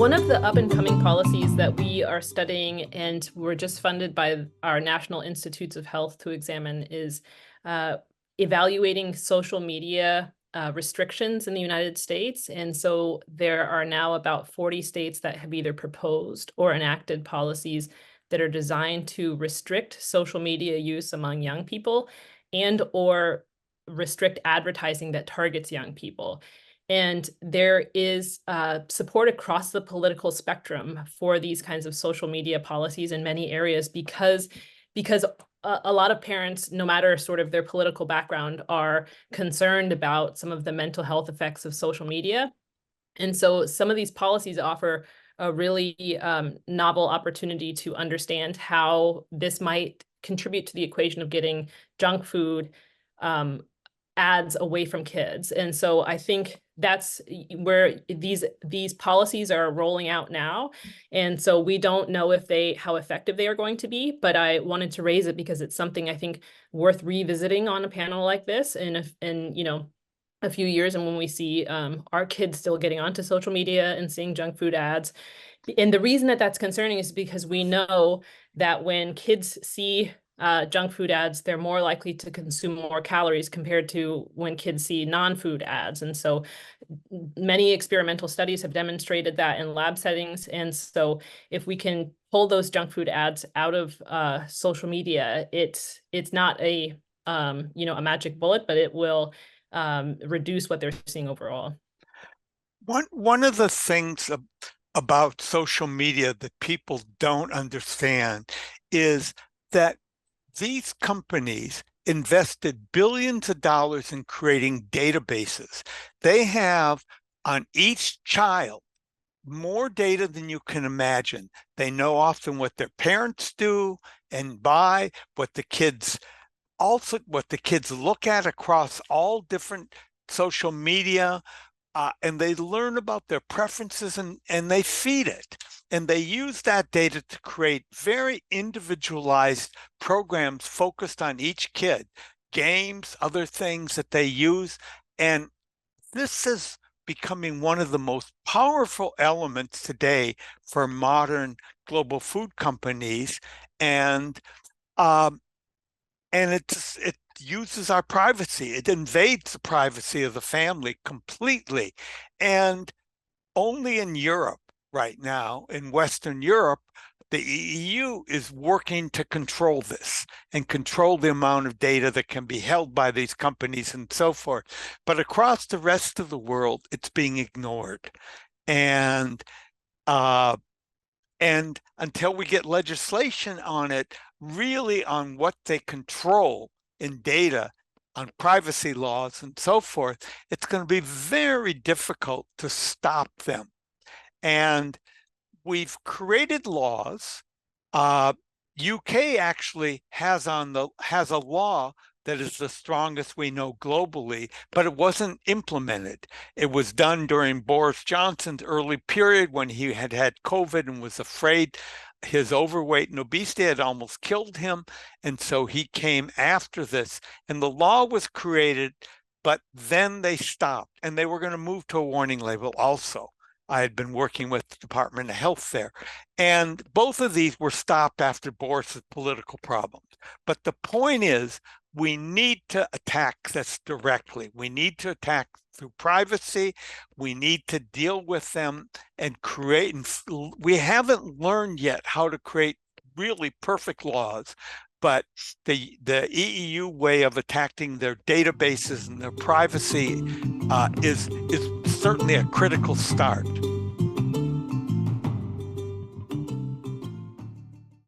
One of the up-and-coming policies that we are studying and we're just funded by our National Institutes of Health to examine is evaluating social media restrictions in the United States. And so there are now about 40 states that have either proposed or enacted policies that are designed to restrict social media use among young people and or restrict advertising that targets young people. And there is support across the political spectrum for these kinds of social media policies in many areas because a lot of parents, no matter sort of their political background, are concerned about some of the mental health effects of social media. And so some of these policies offer a really novel opportunity to understand how this might contribute to the equation of getting junk food ads away from kids. And so I think that's where these policies are rolling out now. And so we don't know how effective they are going to be, but I wanted to raise it because it's something I think worth revisiting on a panel like this in a few years, and when we see our kids still getting onto social media and seeing junk food ads. And the reason that that's concerning is because we know that when kids see junk food ads, they're more likely to consume more calories compared to when kids see non-food ads. And so many experimental studies have demonstrated that in lab settings. And so if we can pull those junk food ads out of social media, it's not a magic bullet, but it will reduce what they're seeing overall. One of the things about social media that people don't understand is that these companies invested billions of dollars in creating databases. They have on each child more data than you can imagine. They know often what their parents do and buy, what the kids look at across all different social media. And they learn about their preferences and they feed it. And they use that data to create very individualized programs focused on each kid, games, other things that they use. And this is becoming one of the most powerful elements today for modern global food companies. And it uses our privacy. It invades the privacy of the family completely. And only in Europe right now, in Western Europe, the EU is working to control this and control the amount of data that can be held by these companies and so forth. But across the rest of the world, it's being ignored. And until we get legislation on it, really on what they control in data, on privacy laws and so forth, it's going to be very difficult to stop them. And we've created laws. UK actually has a law that is the strongest we know globally, but it wasn't implemented. It was done during Boris Johnson's early period when he had COVID and was afraid his overweight and obesity had almost killed him. And so he came after this. And the law was created, but then they stopped. And they were going to move to a warning label also. I had been working with the Department of Health there. And both of these were stopped after Boris's political problems. But the point is, we need to attack this directly. We need to attack through privacy. We need to deal with them and create. We haven't learned yet how to create really perfect laws, but the EU way of attacking their databases and their privacy is certainly a critical start.